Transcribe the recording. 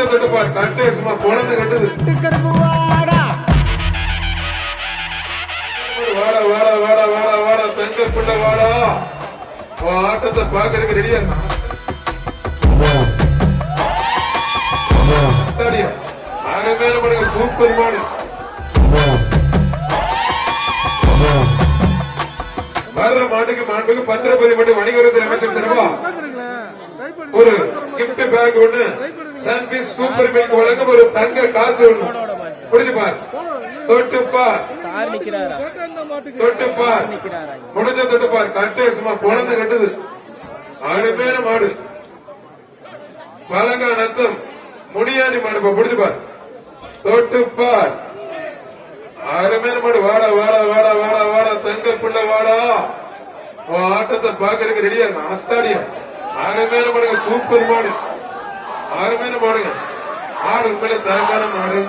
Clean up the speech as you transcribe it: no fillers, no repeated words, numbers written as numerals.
தட்டுப்பார் கட்டே சும்மா குழந்தை கட்டுது. வாடா வாடா வாடா வாடா வாடா தங்க பிள்ளை வாடா. ஆட்டத்தை பாக்குறதுக்கு ரெடியா மேல பண்ணுங்க. சூப்பர் மாடு வர்ற மாட்டுக்கு மாண்புக்கு பத்திரப்பதி மட்டும் வணிகத்துறை அமைச்சர் தருவா ஒரு கிப்ட் பேக் ஒண்ணு சன்பீஸ் சூப்பர் மில்க் வழங்கும் ஒரு தங்க காசு ஒண்ணு புரிஞ்சுப்பார். தொட்டுப்பார் தொட்டுப்பார் முடிஞ்ச தொட்டுப்பார் கட்டே சும்மா குழந்தை கட்டுது. அருமையான மாடு பழங்கா நத்தம் முடியாணி மாடு புரிஞ்சுப்பார். தொட்டுப்பார் அருமையான மாடு. வாடா வாடா வாடா வாடா வாடா தங்க பிள்ளை வாடா. ஆட்டத்தை பாக்குறதுக்கு ரெடியா இருக்கும். அஸ்தாடியா அருமையான மாடுங்க. சூப்பர் மாடு அருமையான மாடுங்க. ஆடு உண்மையில தரமான மாடு.